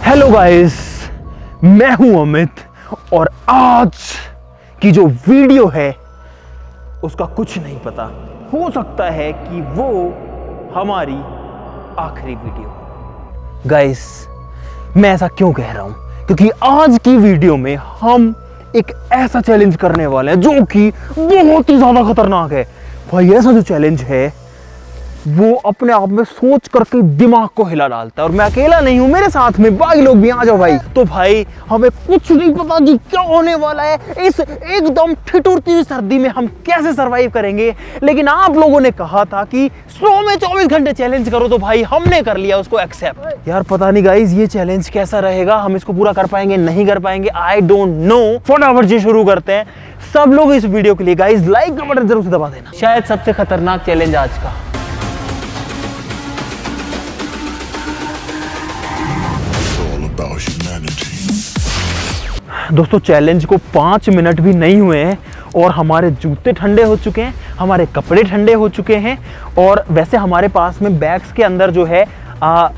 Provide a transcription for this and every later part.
Hello guys, मैं हूं अमित और आज की जो वीडियो है उसका कुछ नहीं पता। हो सकता है कि वो हमारी आखिरी वीडियो। गाइस, मैं ऐसा क्यों कह रहा हूं? क्योंकि आज की वीडियो में हम एक ऐसा चैलेंज करने वाले हैं जो कि बहुत ही ज्यादा खतरनाक है। भाई ऐसा जो चैलेंज है वो अपने आप में सोच करके दिमाग को हिला डालता है। और मैं अकेला नहीं हूं, मेरे साथ में बाकी लोग भी आ जाओ भाई। तो भाई हमें कुछ नहीं पता कि क्या होने वाला है। इस एकदम ठिठुरती सर्दी में हम कैसे सरवाइव करेंगे, लेकिन आप लोगों ने कहा था कि स्नो में 24 घंटे चैलेंज करो, तो भाई हमने कर लिया उसको एक्सेप्ट। यार पता नहीं गाइस ये चैलेंज कैसा रहेगा, हम इसको पूरा कर पाएंगे नहीं कर पाएंगे, आई डोंट नो। फटाफट से शुरू करते हैं। सब लोग इस वीडियो के लिए गाइस लाइक का बटन जरूर से दबा देना। शायद सबसे खतरनाक चैलेंज आज का। दोस्तों चैलेंज को 5 मिनट भी नहीं हुए हैं और हमारे जूते ठंडे हो चुके हैं, हमारे कपड़े ठंडे हो चुके हैं। और वैसे हमारे पास में बैग्स के अंदर जो है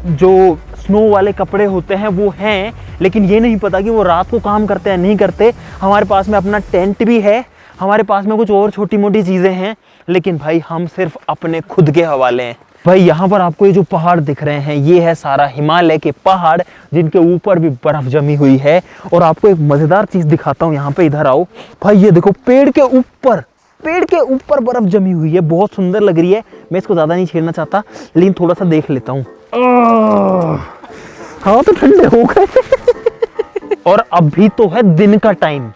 जो स्नो वाले कपड़े होते हैं वो हैं, लेकिन ये नहीं पता कि वो रात को काम करते हैं नहीं करते। हमारे पास में अपना टेंट भी है, हमारे पास में कुछ और छोटी मोटी चीज़ें हैं, लेकिन भाई हम सिर्फ अपने खुद के हवाले हैं। भाई यहाँ पर आपको ये जो पहाड़ दिख रहे हैं ये है सारा हिमालय के पहाड़, जिनके ऊपर भी बर्फ जमी हुई है। और आपको एक मजेदार चीज दिखाता हूँ, यहाँ पे इधर आओ भाई। ये देखो पेड़ के ऊपर बर्फ जमी हुई है, बहुत सुंदर लग रही है। मैं इसको ज्यादा नहीं छेड़ना चाहता, लेकिन थोड़ा सा देख लेता हूँ। हाँ तो ठंडे हो गए। और अभी तो है दिन का टाइम,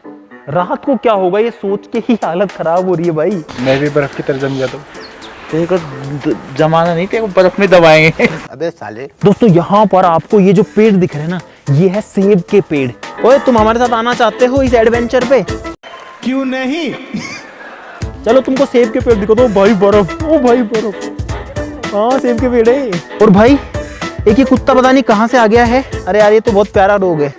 रात को क्या होगा ये सोच के ही हालत खराब हो रही है भाई। मैं भी बर्फ की तरह जम गया। तो तेरे को जमाना नहीं, तेरे को बर्फ में दबाएंगे। अबे साले। दोस्तों यहाँ पर आपको ये जो पेड़ दिख रहे हैं ना, ये है सेब के पेड़। ओए तुम हमारे साथ आना चाहते हो इस एडवेंचर पे? क्यों नहीं? चलो तुमको सेब के पेड़ दिखा दो। भाई बर्फ, ओ भाई बर्फ। हाँ सेब के पेड़ है। और भाई एक ये कुत्ता पता नहीं कहाँ से आ गया है। अरे यार ये तो बहुत प्यारा डॉग है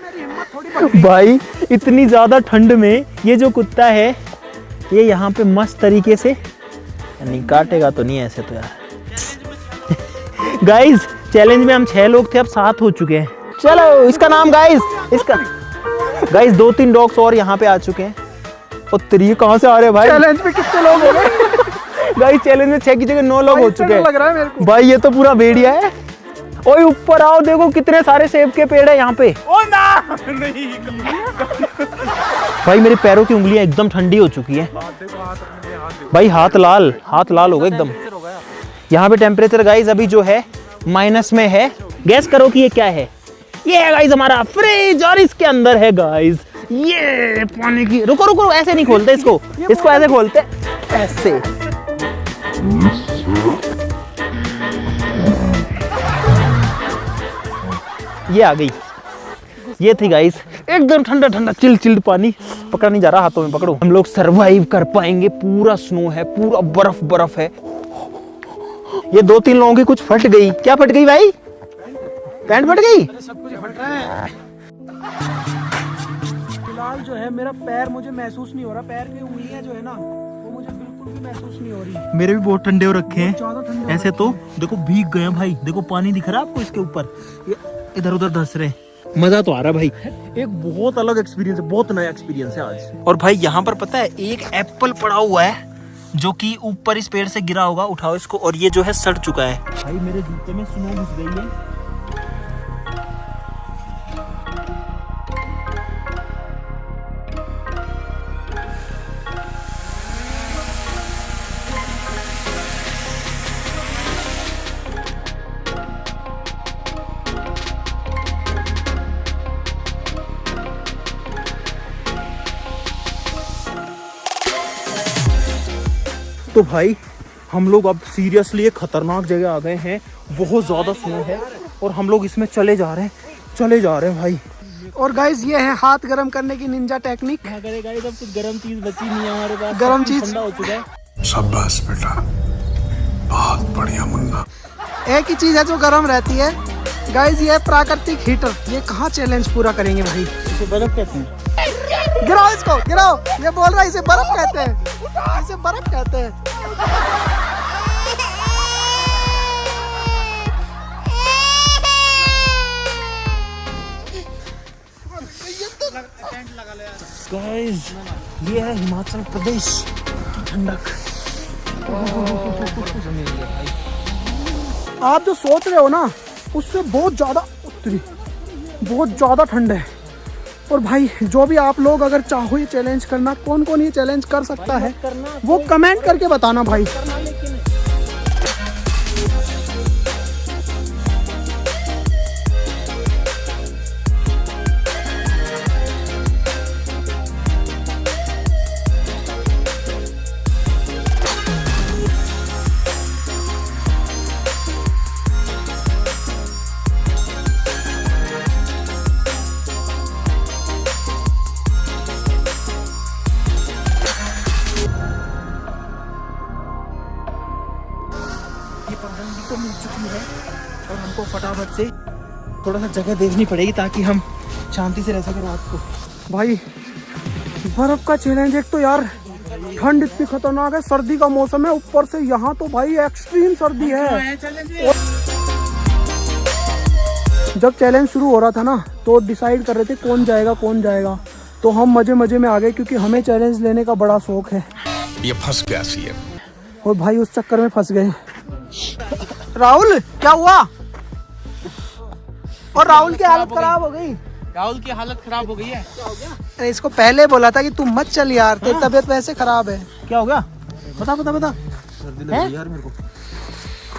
भाई। इतनी ज्यादा ठंड में ये जो कुत्ता है ये यहाँ पे मस्त तरीके से नहीं काटेगा तो नहीं ऐसे तो यार। गाइस चैलेंज में हम 6 लोग थे, अब 7 हो चुके हैं। चलो इसका नाम गाइस 2-3 डॉग्स और यहाँ पे आ चुके हैं। और 3 कहाँ से आ रहे हैं भाई? चैलेंज में कितने लोग हो गए? गाइस चैलेंज में 6 की जगह 9 लोग हो चुके हैं। लग रहा है मेरे को। भाई ये तो पूरा भेड़िया है। ओए ऊपर आओ, देखो कितने सारे सेब के पेड़ है यहाँ पे। ओ ना नहीं। भाई मेरे पैरों की उंगलियां एकदम ठंडी हो चुकी है भाई। हाथ लाल हो गए एकदम। यहाँ पे टेम्परेचर गाइस अभी जो है माइनस में है। गैस करो कि ये क्या है? ये है गाइस हमारा फ्रिज, और इसके अंदर है गाइस ये पानी की। रुको ऐसे नहीं खोलते इसको ऐसे खोलते ऐसे। ये आ गई, ये थी गाइस एकदम ठंडा ठंडा चिल्ड पानी। पकड़ा नहीं जा रहा, हाथों में पकड़ो। हम लोग सरवाइव कर पाएंगे। पूरा स्नो है, पूरा बर्फ है। ये 2-3 लोगों की कुछ फट गई। क्या फट गई भाई? पैंट फट गई? सब कुछ फट रहा है। फिलहाल जो है मेरा पैर मुझे महसूस नहीं हो रहा। पैर की उंगलियां जो है ना वो मुझे बिल्कुल भी महसूस नहीं हो रही। मेरे भी बहुत ठंडे हो रखे हैं ऐसे। तो देखो भीग गए भाई, देखो पानी दिख रहा है आपको इसके ऊपर, इधर उधर धंस रहे। मजा तो आ रहा है भाई। एक बहुत अलग एक्सपीरियंस है, बहुत नया एक्सपीरियंस है आज। और भाई यहाँ पर पता है एक एप्पल पड़ा हुआ है जो कि ऊपर इस पेड़ से गिरा होगा। उठाओ इसको, और ये जो है सड़ चुका है। भाई मेरे जूते में स्नो घुस गई है। तो भाई हम लोग अब सीरियसली एक खतरनाक जगह आ गए हैं। बहुत ज्यादा स्नो है और हम लोग इसमें चले जा रहे हैं भाई। और गाइस ये है हाथ गर्म करने की निंजा टेक्निक। क्या करे गाइस, अब कुछ गर्म चीज बची नहीं है हमारे पास। गर्म चीज ठंडा हो चुका है। शाबाश बेटा, बहुत बढ़िया मुन्ना। एक ही चीज है जो गर्म रहती है गाइस, ये प्राकृतिक हीटर। ये कहाँ चैलेंज पूरा करेंगे भाई? इसे बर्फ कहते हैं। गिराओ इसको, गिराओ। ये बोल रहा है इसे बर्फ कहते हैं, इसे बर्फ कहते हैं। गाइस ये है हिमाचल प्रदेश की ठंडक। आप जो सोच रहे हो ना उससे बहुत ज़्यादा ठंड है। और भाई जो भी आप लोग अगर चाहो ये चैलेंज करना, कौन कौन ये चैलेंज कर सकता है वो कमेंट करके बताना भाई। ये पगडंडी तो मिल चुकी है और हमको फटाफट से थोड़ा सा जगह देखनी पड़ेगी ताकि हम शांति से रह सके रात को। भाई बर्फ का चैलेंज, एक तो यार ठंड इतनी खतरनाक है, सर्दी का मौसम है, ऊपर से यहाँ तो भाई एक्सट्रीम सर्दी है। जब चैलेंज शुरू हो रहा था ना तो डिसाइड कर रहे थे कौन जाएगा, तो हम मजे मजे में आ गए क्योंकि हमें चैलेंज लेने का बड़ा शौक है। ये फंस गया सीएम। और भाई उस चक्कर में फंस गए। राहुल क्या हुआ? और राहुल की हालत खराब हो गई। राहुल की हालत खराब हो गई है। अरे इसको पहले बोला था कि तुम मत चल यार, तेरी तबीयत वैसे खराब है। क्या हो गया? बता। सर्दी लग रही यार मेरे को।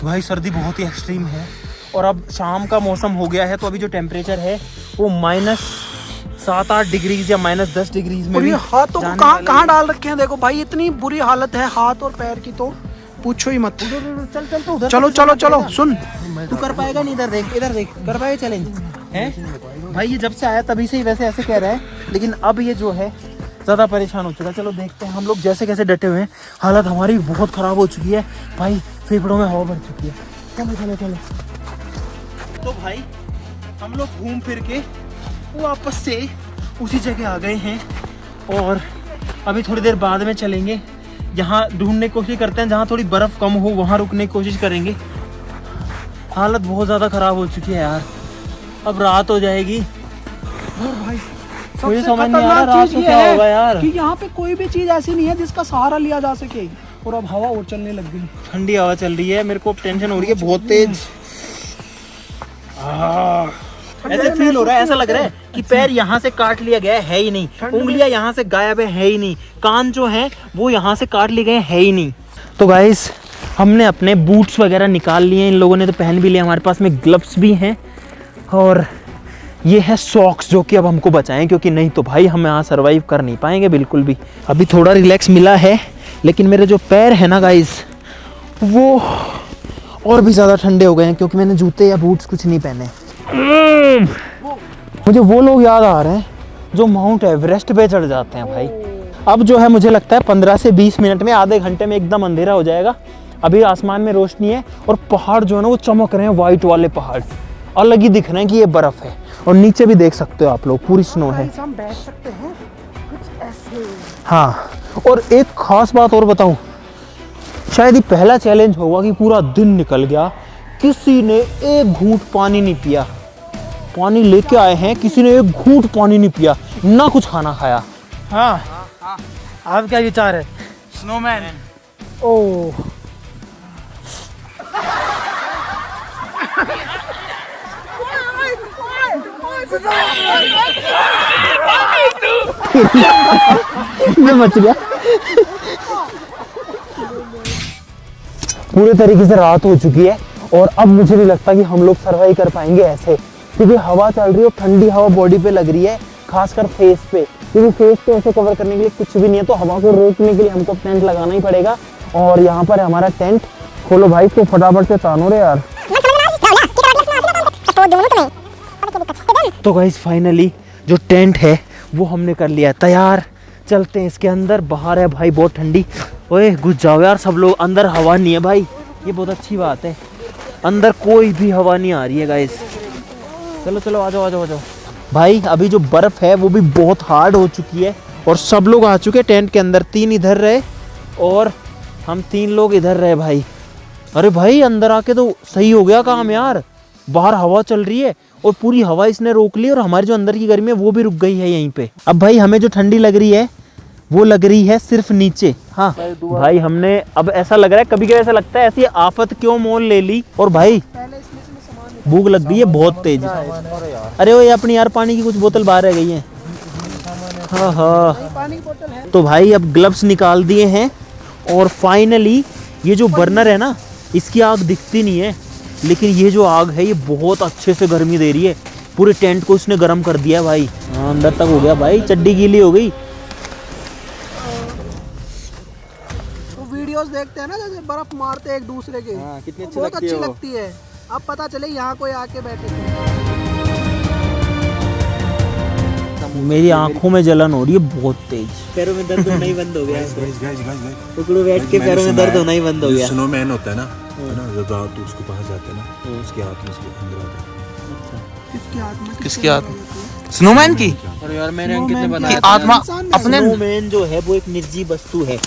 भाई सर्दी बहुत ही एक्सट्रीम है और अब शाम का मौसम हो गया है तो अभी जो टेम्परेचर है वो -7-8 डिग्रीज या -10 डिग्रीज में और भी ये हाथों को कहाँ डाल रखे हैं देखो भाई, इतनी बुरी हालत है हाथ और पैर की तो पूछो ही मत। चल तो उधर चलो सुन, तू कर पाएगा नहीं? इधर देख कर पाएगा चैलेंज है भाई। ये जब से आया तभी से ही वैसे ऐसे कह रहा है, लेकिन अब ये जो है ज़्यादा परेशान हो चुका है। चलो देखते हैं, हम लोग जैसे कैसे डटे हुए हैं। हालत हमारी बहुत ख़राब हो चुकी है भाई, फेफड़ों में हवा भर चुकी है। चलो तो भाई हम लोग घूम फिर के वापस से उसी जगह आ गए हैं और अभी थोड़ी देर बाद में चलेंगे। यहाँ ढूंढने की कोशिश करते हैं जहाँ थोड़ी बर्फ़ कम हो, वहाँ रुकने की कोशिश करेंगे। हालत बहुत ज़्यादा ख़राब हो चुकी है यार, अब रात हो जाएगी। और भाई मुझे सबसे समझ नहीं आ रहा खतरनाक रात चीज को ये क्या होगा है यार। कि यहाँ पे कोई भी चीज ऐसी नहीं है जिसका सहारा लिया जा सके। और अब हवा और चलने लग गई, ठंडी हवा चल रही है, मेरे को टेंशन हो रही है बहुत तेज। ऐसे फील हो रहा है, ऐसा लग रहा है कि पैर यहाँ से काट लिया गया है ही नहीं, उंगलियां यहाँ से गायब है ही नहीं, कान जो है वो यहाँ से काट लिए गए है ही नहीं। तो गाइस हमने अपने बूट्स वगैरह निकाल लिए, इन लोगों ने तो पहन भी लिया, हमारे पास में ग्लव्स भी हैं और ये है सॉक्स जो कि अब हमको बचाएं, क्योंकि नहीं तो भाई हम यहाँ सर्वाइव कर नहीं पाएंगे बिल्कुल भी। अभी थोड़ा रिलैक्स मिला है, लेकिन मेरे जो पैर है ना गाइस वो और भी ज़्यादा ठंडे हो गए हैं क्योंकि मैंने जूते या बूट्स कुछ नहीं पहने। मुझे वो लोग याद आ रहे हैं जो माउंट एवरेस्ट पे चढ़ जाते हैं भाई। अब जो है मुझे लगता है 15 से 20 मिनट में, आधे घंटे में एकदम अंधेरा हो जाएगा। अभी आसमान में रोशनी है और पहाड़ जो है ना वो चमक रहे हैं, वाइट वाले पहाड़ अलग ही दिख रहे हैं कि ये बर्फ़ है। और नीचे भी देख सकते हो आप लोग, पूरी स्नो है। हम बैठ सकते हैं कुछ ऐसे। हाँ, और एक खास बात और बताऊं, शायद ये पहला चैलेंज होगा कि पूरा दिन निकल गया, किसी ने एक घूंट पानी नहीं पिया। पानी लेके आए हैं, किसी ने एक घूंट पानी नहीं पिया, ना कुछ खाना खाया। हाँ, आप क्या विचार है? स्नोमैन। ओ मैं मच गया। पूरे तरीके से रात हो चुकी है और अब मुझे नहीं लगता कि हम लोग सर्वाइव कर पाएंगे ऐसे, क्योंकि हवा चल रही है और ठंडी हवा बॉडी पे लग रही है, खासकर फेस पे, क्योंकि फेस पे ऐसे कवर करने के लिए कुछ भी नहीं है, तो हवा को रोकने के लिए हमको टेंट लगाना ही पड़ेगा। और यहाँ पर हमारा टेंट, खोलो भाई इसको फटाफट से तानो रे यार। तो गाइस फाइनली जो टेंट है वो हमने कर लिया है तैयार। चलते हैं इसके अंदर, बाहर है भाई बहुत ठंडी। ओए घुस जाओ यार सब लोग, अंदर हवा नहीं है भाई, ये बहुत अच्छी बात है, अंदर कोई भी हवा नहीं आ रही है गाइस। चलो आ जाओ भाई। अभी जो बर्फ़ है वो भी बहुत हार्ड हो चुकी है और सब लोग आ चुके हैं टेंट के अंदर। 3 इधर रहे और हम 3 लोग इधर रहे भाई। अरे भाई अंदर आके तो सही हो गया काम यार, बाहर हवा चल रही है और पूरी हवा इसने रोक ली और हमारी जो अंदर की गर्मी है वो भी रुक गई है यहीं पे। अब भाई हमें जो ठंडी लग रही है वो लग रही है सिर्फ नीचे। हाँ भाई हमने अब ऐसा लग रहा है, कभी कभी ऐसा लगता है ऐसी आफत क्यों मोल ले ली। और भाई भूख लग गई है बहुत तेज। अरे वो ये अपनी यार पानी की कुछ बोतल बाहर रह गई है। हाँ हाँ तो भाई अब ग्लव्स निकाल दिए हैं और फाइनली ये जो बर्नर है ना इसकी आग दिखती नहीं है, लेकिन ये जो आग है ये बहुत अच्छे से गर्मी दे रही है। पूरे टेंट को इसने गर्म कर दिया है भाई। हाँ अंदर तक हो गया भाई, चड्डी गीली हो गई। तो वीडियोस देखते हैं ना जैसे बर्फ मारते हैं एक दूसरे के, कितनी बहुत अच्छी लगती है। अब पता चले यहाँ कोई आके बैठे। मेरी आंखों में जलन हो रही है बहुत तेज। पैरों में दर्द होना ही बंद हो गया। टुकड़ों बैठ के पैरों में दर्द होना ही बंद हो गया। स्नोमैन होता है ना, जब रात उसके पास जाते हैं ना, उसके हाथ में उसके अंदर आता है। किसकी आत्मा? स्नोमैन की? अरे यार मैंने अंकित ने बनाया आत्मा अपने स्नोमैन जो है वो एक निर्जीव वस्तु है।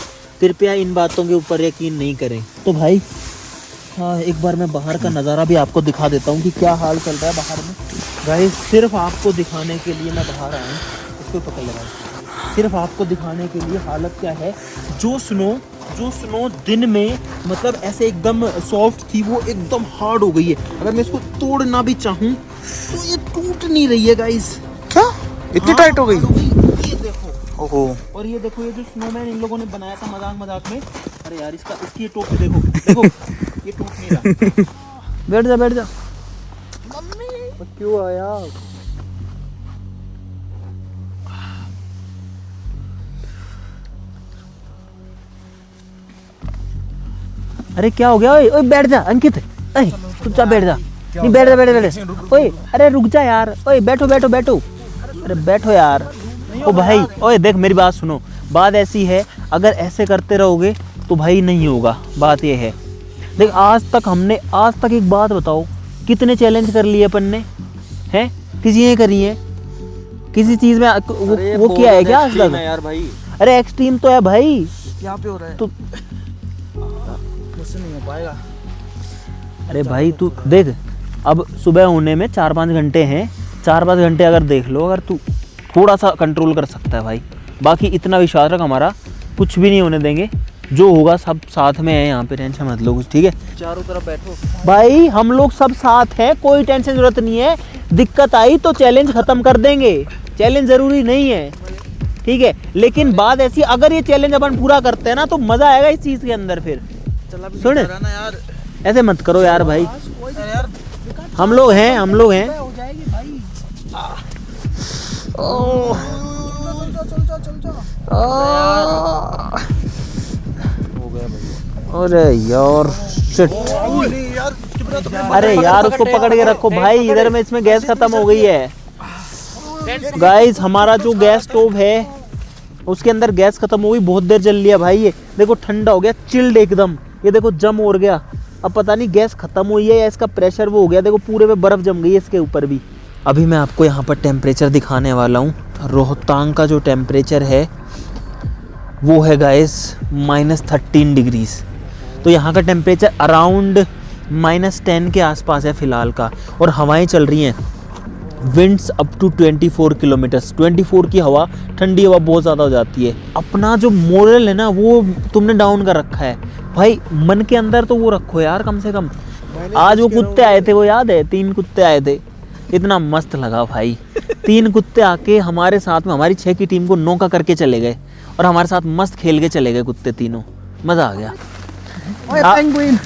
कृपया इन बातों के ऊपर यकीन नहीं करें। तो भाई हाँ एक बार मैं बाहर का नज़ारा भी आपको दिखा देता हूँ कि क्या हाल चल रहा है बाहर में। भाई सिर्फ आपको दिखाने के लिए मैं बाहर आया हूँ, इसको पकड़ लगा। सिर्फ आपको दिखाने के लिए हालत क्या है। जो स्नो दिन में मतलब ऐसे एकदम सॉफ्ट थी वो एकदम हार्ड हो गई है। अगर मैं इसको तोड़ना भी चाहूँ तो ये टूट नहीं रही है गाइस। क्या इतनी टाइट हो गई? ये देखो। ओहो। और ये देखो ये जो स्नोमैन इन लोगों ने बनाया था मजाक में। अरे यार इसकी ये टोपी देखो देखो ये टूट नहीं रहा। बैठ जा मम्मी क्यों आया? अरे क्या हो गया? ओए बैठ जा अंकित, चुपचाप बैठ जा। नहीं बैठ जा। ओए अरे रुक जा यार। ओए बैठो। अरे बैठो यार। ओ भाई ओए देख मेरी बात सुनो। बात ऐसी है अगर ऐसे करते रहोगे तो भाई नहीं होगा। बात ये है देख आज तक एक बात बताओ कितने चैलेंज कर लिए अपन ने हैं? किसी ने करी है किसी चीज में वो किया है क्या आज तक? यार भाई अरे एक्सट्रीम तो है भाई। यहाँ पे हो रहा है तो मुझसे नहीं हो पाएगा। अरे भाई तू देख अब सुबह होने में 4-5 घंटे हैं। 4-5 घंटे अगर देख लो, अगर तू थोड़ा सा कंट्रोल कर सकता है भाई। बाकी इतना विश्वास रख हमारा कुछ भी नहीं होने देंगे। जो होगा सब साथ में है यहाँ पे, टेंशन मत लो कुछ। ठीक है चारों तरफ बैठो भाई, हम लोग सब साथ हैं, कोई टेंशन जरूरत नहीं है। दिक्कत आई तो चैलेंज खत्म कर देंगे। चैलेंज जरूरी नहीं है ठीक है, लेकिन बात ऐसी अगर ये चैलेंज अपन पूरा करते हैं ना तो मजा आएगा इस चीज के अंदर। फिर सुन यार ऐसे मत करो यार भाई। हम लोग हैं हो जाएगी भाई। अरे यार शिट। अरे यार उसको पकड़ के रखो भाई। इधर में इसमें गैस खत्म हो गई है गाइस। हमारा जो गैस स्टोव है उसके अंदर गैस खत्म हो गई। बहुत देर जल लिया भाई। ये देखो ठंडा हो गया, चिल्ड एकदम। ये देखो जम हो गया। अब पता नहीं गैस खत्म हुई है या इसका प्रेशर वो हो गया। देखो पूरे में बर्फ जम गई है इसके ऊपर भी। अभी मैं आपको यहाँ पर टेम्परेचर दिखाने वाला हूँ। रोहतांग का जो टेम्परेचर है वो है गाइस -13 डिग्रीज। तो यहाँ का टेम्परेचर अराउंड -10 के आसपास है फ़िलहाल का। और हवाएं चल रही हैं, विंड्स अप टू 24 किलोमीटर्स। 24 की हवा, ठंडी हवा बहुत ज़्यादा हो जाती है। अपना जो मोरल है ना वो तुमने डाउन कर रखा है भाई। मन के अंदर तो वो रखो यार कम से कम। आज वो कुत्ते आए थे, वो याद है? 3 कुत्ते आए थे, इतना मस्त लगा भाई। 3 कुत्ते आके हमारे साथ में हमारी 6 की टीम को नौका करके चले गए और हमारे साथ मस्त खेल के चले गए कुत्ते तीनों। मज़ा आ गया।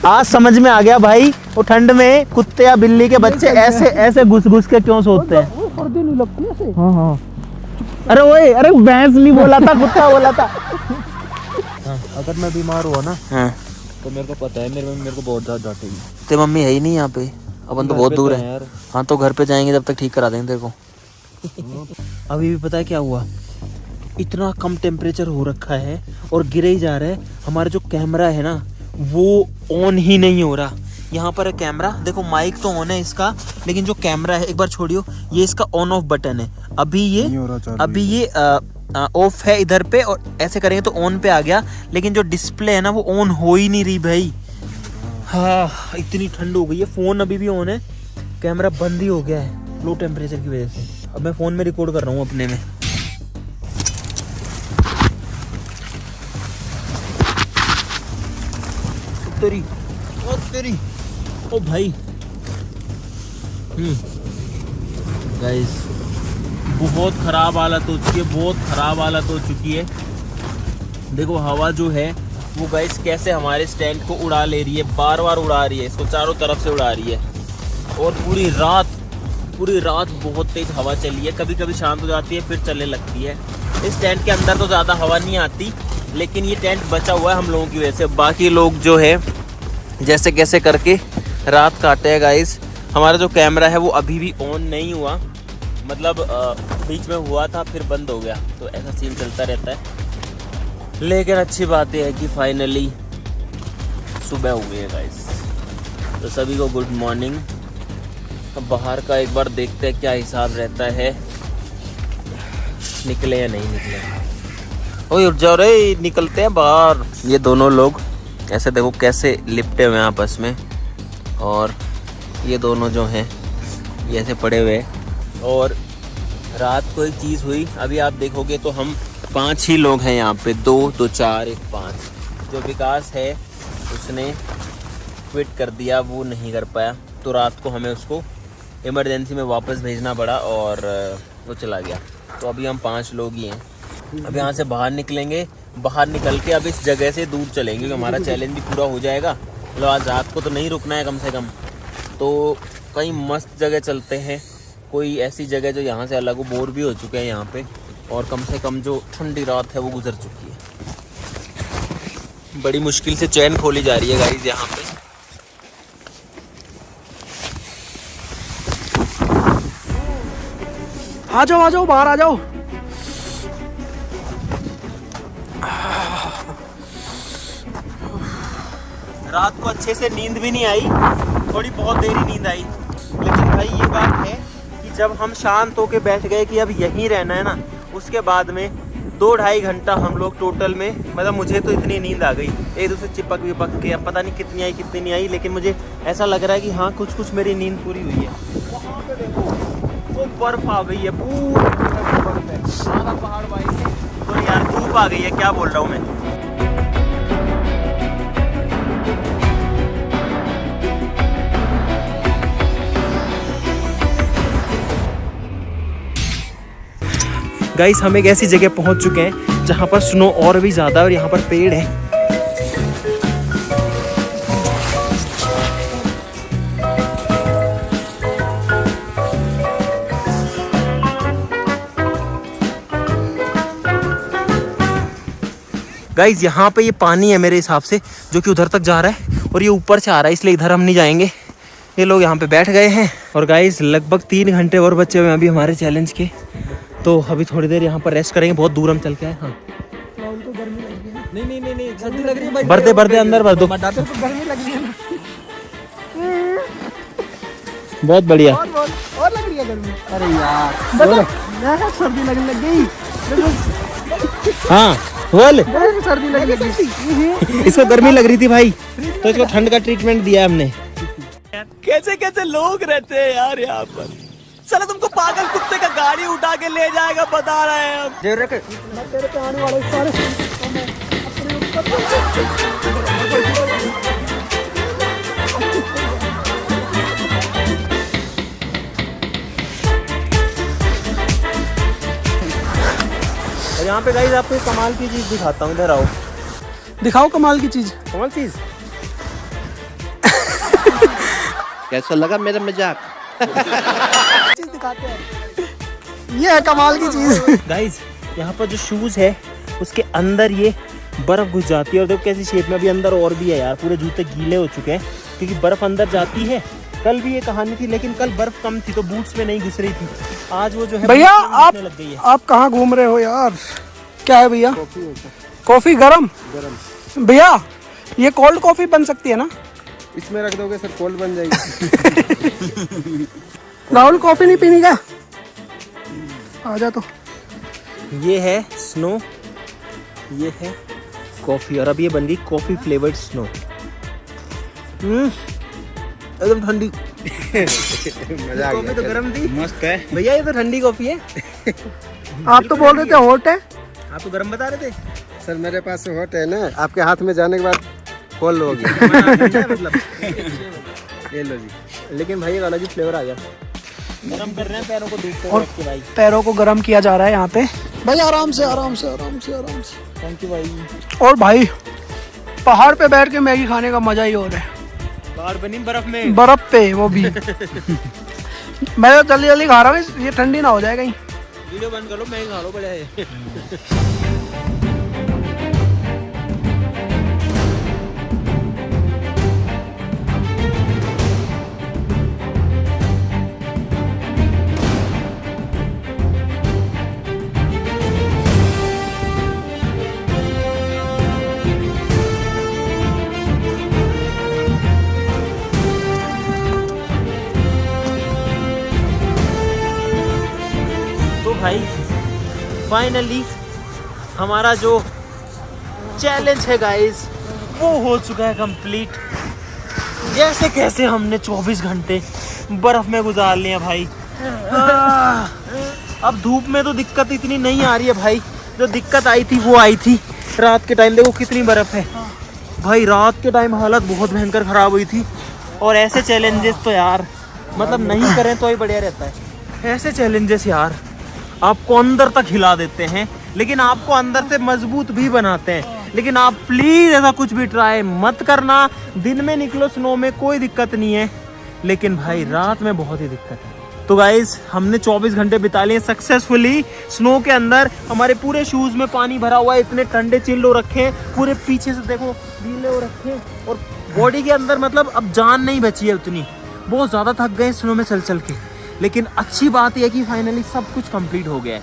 आज समझ में आ गया भाई वो ठंड में कुत्ते या बिल्ली के बच्चे ऐसे घुस के क्यों सोते हैं। सर्दी नहीं लगती ऐसे। हाँ। अरे ओए अरे भैंस नहीं बोला था, कुत्ता बोला था। अगर मैं बीमार हुआ ना तो मेरे को पता है मेरे को बहुत ज़्यादा डांटेगी। तेरी मम्मी है ही नहीं यहाँ पे, अपन तो बहुत दूर है। हाँ तो घर पे जाएंगे जब तक ठीक करा देंगे तेरे को। अभी भी पता है क्या हुआ? इतना कम टेम्परेचर हो रखा है और गिरे ही जा रहा है। हमारा जो कैमरा है ना वो ऑन ही नहीं हो रहा। यहाँ पर है कैमरा, देखो माइक तो ऑन है इसका, लेकिन जो कैमरा है एक बार छोड़ियो, ये इसका ऑन ऑफ बटन है। अभी ये ऑफ है इधर पे और ऐसे करेंगे तो ऑन पे आ गया, लेकिन जो डिस्प्ले है ना वो ऑन हो ही नहीं रही भाई। हाँ इतनी ठंड हो गई है। फ़ोन अभी भी ऑन है कैमरा बंद ही हो गया है लो टेम्परेचर की वजह से। अब मैं फ़ोन में रिकॉर्ड कर रहा हूँ अपने में। तेरी ओ भाई गाइस बहुत ख़राब हालत हो चुकी है, बहुत ख़राब हालत हो चुकी है। देखो हवा जो है वो गाइस कैसे हमारे स्टैंड को उड़ा ले रही है, बार बार उड़ा रही है, इसको चारों तरफ से उड़ा रही है। और पूरी रात बहुत तेज़ हवा चली है, कभी कभी शांत हो जाती है फिर चलने लगती है। इस टेंट के अंदर तो ज़्यादा हवा नहीं आती, लेकिन ये टेंट बचा हुआ है हम लोगों की वजह से। बाकी लोग जो है जैसे कैसे करके रात काटे हैं गाइस। हमारा जो कैमरा है वो अभी भी ऑन नहीं हुआ, मतलब बीच में हुआ था फिर बंद हो गया, तो ऐसा सीन चलता रहता है। लेकिन अच्छी बात यह है कि फाइनली सुबह हो गई है गाइस। तो सभी को गुड मॉर्निंग। अब बाहर का एक बार देखते हैं क्या हिसाब रहता है, निकले या नहीं निकले। ओए उठ जाओ रे, निकलते हैं बाहर। ये दोनों लोग ऐसे देखो कैसे लिपटे हुए हैं आपस में, और ये दोनों जो हैं ये ऐसे पड़े हुए। और रात को एक चीज़ हुई, अभी आप देखोगे तो हम 5 ही लोग हैं यहाँ पे, 2 2 4 1 5। जो विकास है उसने क्विट कर दिया, वो नहीं कर पाया, तो रात को हमें उसको इमरजेंसी में वापस भेजना पड़ा और वो चला गया। तो अभी हम 5 लोग ही हैं। अब यहाँ से बाहर निकलेंगे, बाहर निकल के अब इस जगह से दूर चलेंगे क्योंकि हमारा चैलेंज भी पूरा हो जाएगा। मतलब आज रात को तो नहीं रुकना है कम से कम, तो कहीं मस्त जगह चलते हैं, कोई ऐसी जगह जो यहाँ से अलग हो। बोर भी हो चुके हैं यहाँ पे, और कम से कम जो ठंडी रात है वो गुजर चुकी है। बड़ी मुश्किल से चैन खोली जा रही है गाइस यहाँ पे। आ जाओ बाहर आ जाओ। रात को अच्छे से नींद भी नहीं आई, थोड़ी बहुत देरी नींद आई। लेकिन भाई ये बात है कि जब हम शांत होके बैठ गए कि अब यहीं रहना है ना, उसके बाद में 2-2.5 घंटा हम लोग टोटल में, मतलब मुझे तो इतनी नींद आ गई, एक दूसरे चिपक विपक के। अब पता नहीं कितनी आई कितनी नहीं आई, लेकिन मुझे ऐसा लग रहा है कि हाँ कुछ मेरी नींद पूरी हुई है। वहाँ पे देखो वो बर्फ आ गई है, पूरी बर्फ है, आधा पहाड़ वाइट है। तो यार धूप आ गई है, क्या बोल रहा हूँ मैं। गाइस हम एक ऐसी जगह पहुंच चुके हैं जहां पर स्नो और भी ज़्यादा है और यहाँ पर पेड़ है। गाइस यहाँ पे ये पानी है मेरे हिसाब से, जो कि उधर तक जा रहा है और ये ऊपर से आ रहा है, इसलिए इधर हम नहीं जाएंगे। ये लोग यहाँ पे बैठ गए हैं और गाइस लगभग 3 घंटे और बचे हुए हैं अभी हमारे चैलेंज के। तो अभी थोड़ी देर यहाँ पर रेस्ट करेंगे, बहुत दूर हम चल के आए। हाँ नहीं सर्दी लग रही है, बरदे अंदर भर दो। गर्मी लग रही है ना, बहुत बढ़िया। और लग रही है गर्मी। अरे यार सर्दी लगने लग गई। हाँ बोल, सर्दी लगने लगी। इसको गर्मी लग रही थी भाई, तो इसको ठंड का ट्रीटमेंट दिया हमने। कैसे कैसे लोग रहते हैं यार यहाँ पर। चलो तुमको पागल कुत्ते का गाड़ी उठा के ले जाएगा, बता रहे हैं हम। तेरे पे आने वाले सारे और यहाँ पे गाइस आपको कमाल की चीज दिखाता हूँ, इधर आओ। दिखाओ कमाल की चीज। कमाल चीज कैसा लगा मेरा मजाक? चीज दिखाते हैं, ये है कमाल की चीज। गाइस यहाँ पर जो शूज है उसके अंदर ये बर्फ घुस जाती है, और देखो कैसी शेप में। अभी अंदर और भी है यार, पूरे जूते गीले हो चुके हैं क्योंकि बर्फ अंदर जाती है। कल भी ये कहानी थी, लेकिन कल बर्फ कम थी तो बूट्स में नहीं घुस रही थी। आज वो जो है भैया लग गई है। आप कहाँ घूम रहे हो यार? क्या है भैया? कॉफी गरम भैया, ये कोल्ड कॉफी बन सकती है ना? इसमें रख दोगे सर कोल्ड बन जाएगी। राहुल कॉफी नहीं पीनी क्या? आजा तो। ये है स्नो, ये है कॉफी, और अब ये बन गई कॉफी फ्लेवर्ड स्नो। एकदम ठंडी। मजा आ कॉफी तो गया। गर्म थी मस्त है। भैया, ये तो ठंडी कॉफी है। आप तो बोल रहे थे हॉट है। आप तो गर्म बता रहे थे। सर मेरे पास हॉट है ना, आपके हाथ में जाने के बाद खोल लोगे। मतलब ये लो जी। लेकिन भाई एक अलग ही फ्लेवर आ गया। गर्म कर रहे हैं पैरों को धूप और के भाई। पैरों को गर्म किया जा रहा है यहाँ पे। भाई आराम से आराम से आराम से आराम से। थैंक यू भाई। और भाई पहाड़ पे बैठ के मैगी खाने का मजा ही और है। बाहर बनी बर्फ में। बर्फ पे वो भी। मैं तो जल्दी जल्दी खा रहा हूँ, ये ठंडी ना हो जाए कहीं। वीडियो बंद कर लो, मैं ही खा लो, बढ़िया है। तो भाई फाइनली हमारा जो चैलेंज है गाइस वो हो चुका है कंप्लीट। जैसे कैसे हमने 24 घंटे बर्फ में गुजार लिए भाई। अब धूप में तो दिक्कत इतनी नहीं आ रही है भाई, जो दिक्कत आई थी वो आई थी रात के टाइम। देखो कितनी बर्फ है भाई, रात के टाइम हालत बहुत भयंकर खराब हुई थी। और ऐसे चैलेंजेस तो यार मतलब नहीं करें तो ही बढ़िया रहता है। ऐसे चैलेंजेस यार आपको अंदर तक हिला देते हैं, लेकिन आपको अंदर से मजबूत भी बनाते हैं। लेकिन आप प्लीज ऐसा कुछ भी ट्राई मत करना। दिन में निकलो स्नो में, कोई दिक्कत नहीं है, लेकिन भाई रात में बहुत ही दिक्कत है। तो गाइज हमने 24 घंटे बिता लिए सक्सेसफुली स्नो के अंदर। हमारे पूरे शूज में पानी भरा हुआ है, इतने ठंडे चिल्ड हो रखे हैं, पूरे पीछे से देखो गीले हो रखे हैं, और बॉडी के अंदर मतलब अब जान नहीं बची है उतनी। बहुत ज़्यादा थक गए स्नो में चल चल के। लेकिन अच्छी बात यह है कि फाइनली सब कुछ कंप्लीट हो गया है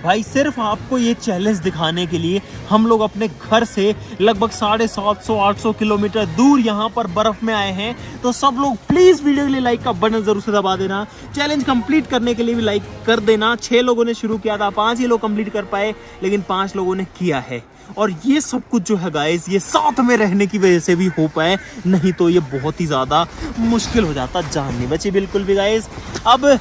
भाई। सिर्फ आपको ये चैलेंज दिखाने के लिए हम लोग अपने घर से लगभग 750-800 किलोमीटर दूर यहाँ पर बर्फ में आए हैं। तो सब लोग प्लीज वीडियो के लिए लाइक का बटन जरूर से दबा देना। चैलेंज कंप्लीट करने के लिए भी लाइक कर देना। 6 लोगों ने शुरू किया था, 5 ही लोग कंप्लीट कर पाए, लेकिन 5 लोगों ने किया है। और ये सब कुछ जो है गाइस ये साथ में रहने की वजह से भी हो पाए, नहीं तो ये बहुत ही ज्यादा मुश्किल हो जाता, जान नहीं बची बिल्कुल भी गाइस। अब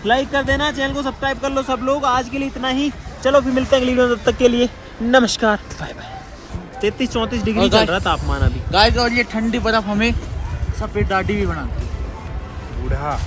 लाइक कर देना, चैनल को सब्सक्राइब कर लो सब लोग। आज के लिए इतना ही, चलो फिर मिलते हैं अगली वीडियो में, तब तक के लिए नमस्कार, बाय बाय। 33-34 डिग्री चल रहा तापमान अभी गाइस। और ये ठंडी बर्फ हमें सफेद दाढ़ी भी बनाती है। बूढ़ा